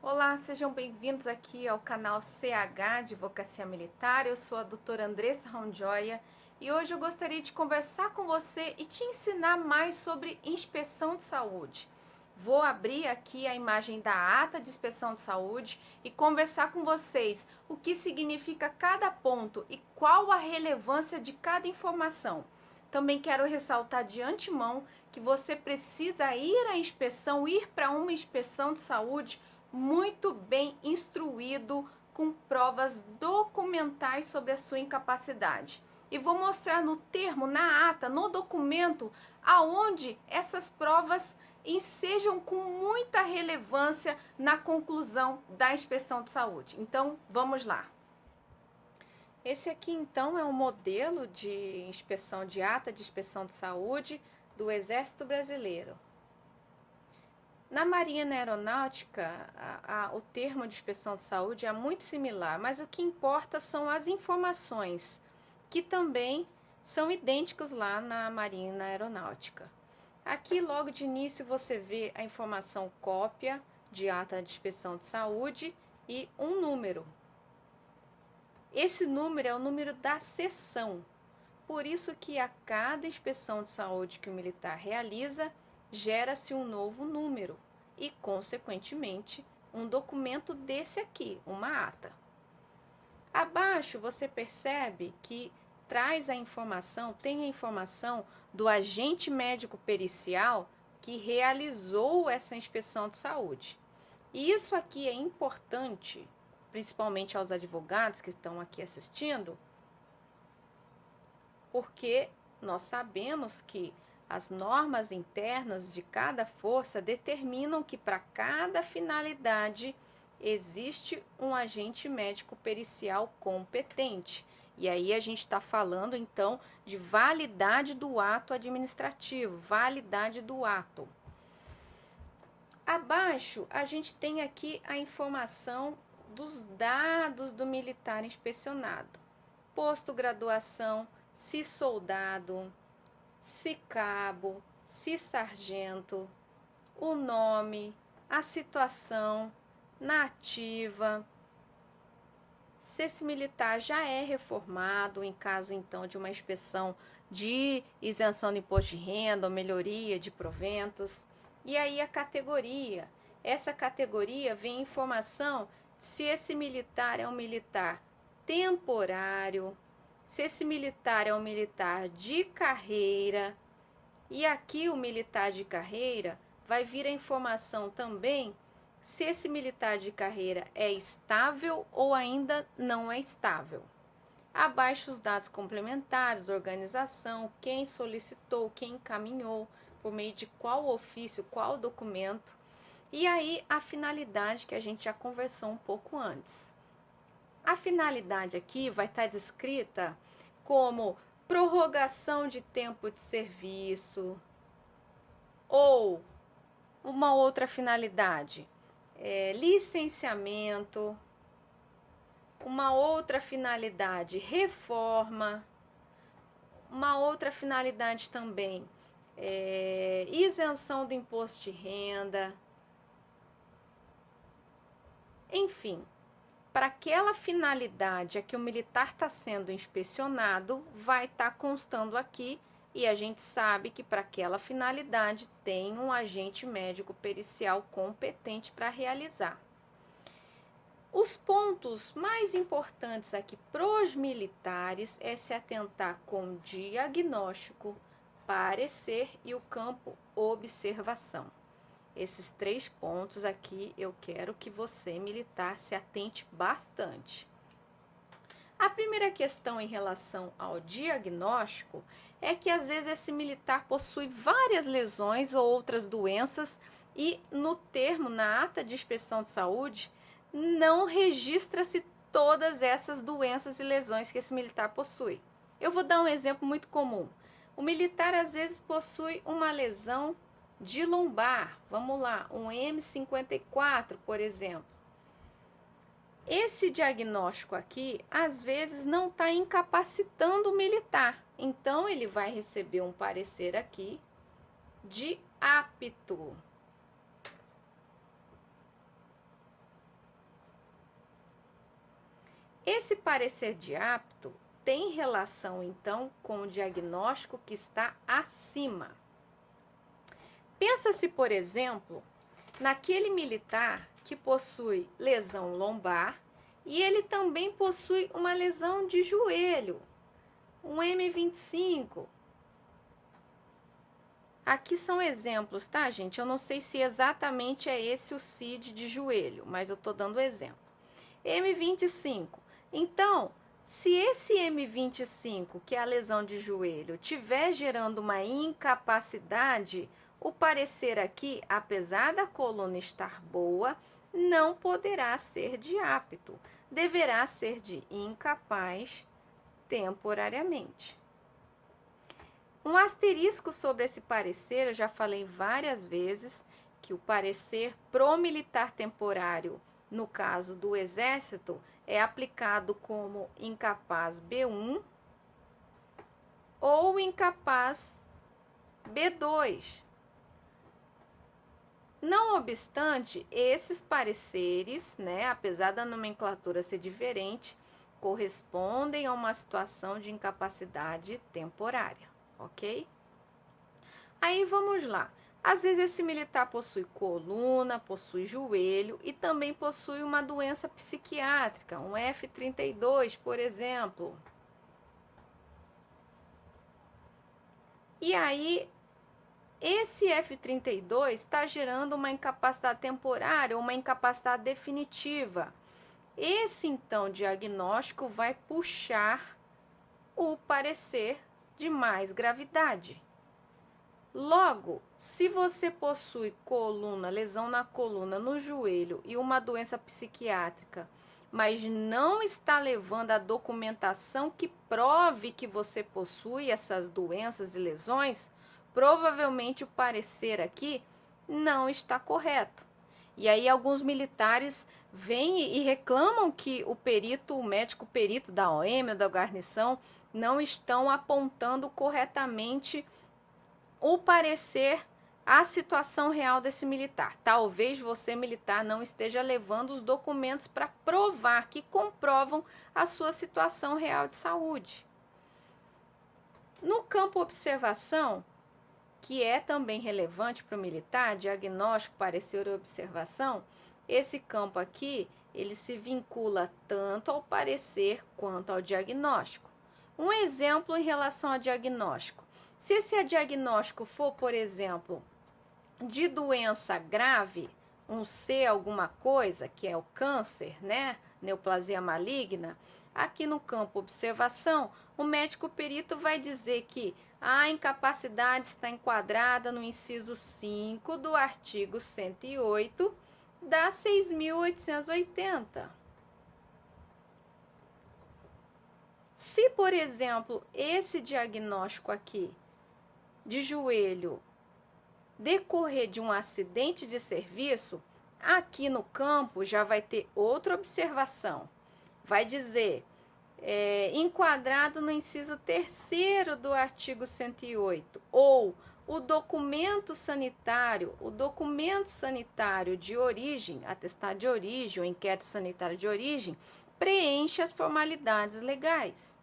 Olá, sejam bem-vindos aqui ao canal CH Advocacia Militar. Eu sou a doutora Andressa Raundjoia e hoje eu gostaria de conversar com você e te ensinar mais sobre inspeção de saúde. Vou abrir aqui a imagem da ata de inspeção de saúde e conversar com vocês o que significa cada ponto e qual a relevância de cada informação. Também quero ressaltar de antemão que você precisa ir à inspeção, ir para uma inspeção de saúde muito bem instruído, com provas documentais sobre a sua incapacidade. E vou mostrar no termo, na ata, no documento, aonde essas provas ensejam com muita relevância na conclusão da inspeção de saúde. Então, vamos lá. Esse aqui, então, é um modelo de inspeção de ata de inspeção de saúde do Exército Brasileiro. Na Marinha e na Aeronáutica, o termo de inspeção de saúde é muito similar, mas o que importa são as informações, que também são idênticos lá na Marinha e na Aeronáutica. Aqui, logo de início, você vê a informação cópia de ata de inspeção de saúde e um número. Esse número é o número da seção, por isso que a cada inspeção de saúde que o militar realiza, gera-se um novo número e, consequentemente, um documento desse aqui, uma ata. Abaixo você percebe que traz a informação, tem a informação do agente médico pericial que realizou essa inspeção de saúde. E isso aqui é importante, principalmente aos advogados que estão aqui assistindo, porque nós sabemos que as normas internas de cada força determinam que para cada finalidade existe um agente médico pericial competente. E aí a gente está falando então de validade do ato administrativo, validade do ato. Abaixo a gente tem aqui a informação dos dados do militar inspecionado: posto graduação, se soldado, se cabo, se sargento, o nome, a situação, na ativa, se esse militar já é reformado, em caso então de uma inspeção de isenção de imposto de renda ou melhoria de proventos, e aí a categoria. Essa categoria vem informação se esse militar é um militar temporário, se esse militar é um militar de carreira. E aqui o militar de carreira vai vir a informação também se esse militar de carreira é estável ou ainda não é estável. Abaixo os dados complementares, organização, quem solicitou, quem encaminhou, por meio de qual ofício, qual documento. E aí a finalidade que a gente já conversou um pouco antes. A finalidade aqui vai estar descrita como prorrogação de tempo de serviço ou uma outra finalidade, licenciamento, uma outra finalidade, reforma, uma outra finalidade também, isenção do imposto de renda, enfim. Para aquela finalidade a que o militar está sendo inspecionado, vai estar constando aqui, e a gente sabe que para aquela finalidade tem um agente médico pericial competente para realizar. Os pontos mais importantes aqui para os militares é se atentar com diagnóstico, parecer e o campo observação. Esses 3 pontos aqui eu quero que você, militar, se atente bastante. A primeira questão em relação ao diagnóstico é que às vezes esse militar possui várias lesões ou outras doenças e no termo, na ata de inspeção de saúde, não registra-se todas essas doenças e lesões que esse militar possui. Eu vou dar um exemplo muito comum. O militar às vezes possui uma lesão de lombar, vamos lá, um M54, por exemplo. Esse diagnóstico aqui, às vezes, não está incapacitando o militar. Então, ele vai receber um parecer aqui de apto. Esse parecer de apto tem relação, então, com o diagnóstico que está acima. Pensa-se, por exemplo, naquele militar que possui lesão lombar e ele também possui uma lesão de joelho, um M25. Aqui são exemplos, tá, gente? Eu não sei se exatamente é esse o CID de joelho, mas eu estou dando exemplo. M25. Então, se esse M25, que é a lesão de joelho, estiver gerando uma incapacidade, o parecer aqui, apesar da coluna estar boa, não poderá ser de apto, deverá ser de incapaz temporariamente. Um asterisco sobre esse parecer, eu já falei várias vezes que o parecer pro militar temporário, no caso do Exército, é aplicado como incapaz B1 ou incapaz B2. Não obstante, esses pareceres, apesar da nomenclatura ser diferente, correspondem a uma situação de incapacidade temporária, ok? Aí vamos lá. Às vezes esse militar possui coluna, possui joelho e também possui uma doença psiquiátrica, um F32, por exemplo. E aí, esse F32 está gerando uma incapacidade temporária ou uma incapacidade definitiva. Esse, então, diagnóstico vai puxar o parecer de mais gravidade. Logo, se você possui coluna, lesão na coluna, no joelho e uma doença psiquiátrica, mas não está levando a documentação que prove que você possui essas doenças e lesões, provavelmente o parecer aqui não está correto. E aí alguns militares vêm e reclamam que o médico perito da OM ou da guarnição não estão apontando corretamente o parecer, a situação real desse militar. Talvez você, militar, não esteja levando os documentos para provar, que comprovam a sua situação real de saúde. No campo observação, que é também relevante para o militar, diagnóstico, parecer e observação, esse campo aqui, ele se vincula tanto ao parecer quanto ao diagnóstico. Um exemplo em relação ao diagnóstico. Se esse diagnóstico for, por exemplo, de doença grave, um C alguma coisa, que é o câncer, neoplasia maligna, aqui no campo observação, o médico perito vai dizer que a incapacidade está enquadrada no inciso 5 do artigo 108 da 6.880. Se, por exemplo, esse diagnóstico aqui de joelho decorrer de um acidente de serviço, aqui no campo já vai ter outra observação. Vai dizer, enquadrado no inciso 3º do artigo 108, ou o documento sanitário de origem, atestado de origem ou inquérito sanitário de origem, preenche as formalidades legais.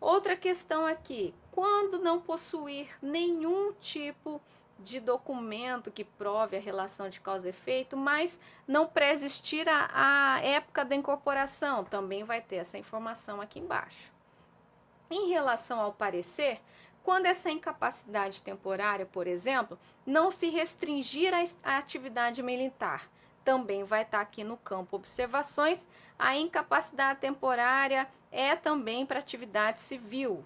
Outra questão aqui, quando não possuir nenhum tipo de documento que prove a relação de causa e efeito, mas não pré-existir a época da incorporação, também vai ter essa informação aqui embaixo. Em relação ao parecer, quando essa incapacidade temporária, por exemplo, não se restringir à atividade militar, também vai estar aqui no campo observações. A incapacidade temporária é também para atividade civil,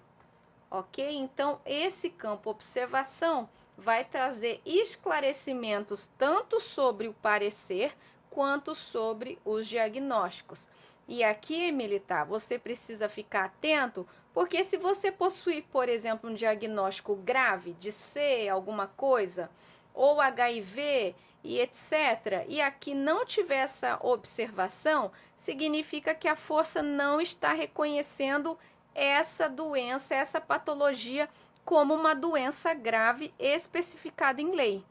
ok? Então, esse campo observação vai trazer esclarecimentos tanto sobre o parecer quanto sobre os diagnósticos. E aqui, militar, você precisa ficar atento, porque se você possuir, por exemplo, um diagnóstico grave de C, alguma coisa, ou HIV e etc., e aqui não tiver essa observação, significa que a força não está reconhecendo essa doença, essa patologia, como uma doença grave especificada em lei.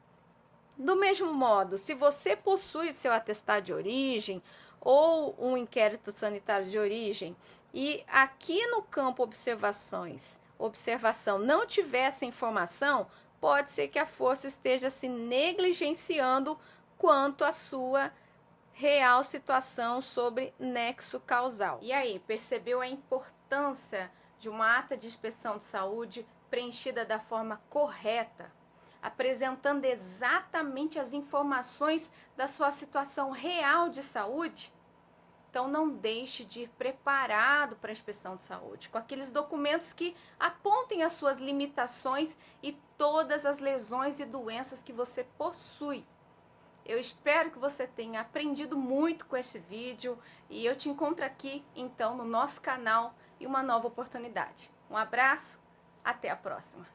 Do mesmo modo, se você possui o seu atestado de origem ou um inquérito sanitário de origem e aqui no campo observação não tiver essa informação, pode ser que a força esteja se negligenciando quanto à sua real situação sobre nexo causal. E aí, percebeu a importância de uma ata de inspeção de saúde preenchida da forma correta, apresentando exatamente as informações da sua situação real de saúde? Então não deixe de ir preparado para a inspeção de saúde, com aqueles documentos que apontem as suas limitações e todas as lesões e doenças que você possui. Eu espero que você tenha aprendido muito com este vídeo e eu te encontro aqui então no nosso canal em uma nova oportunidade. Um abraço, até a próxima!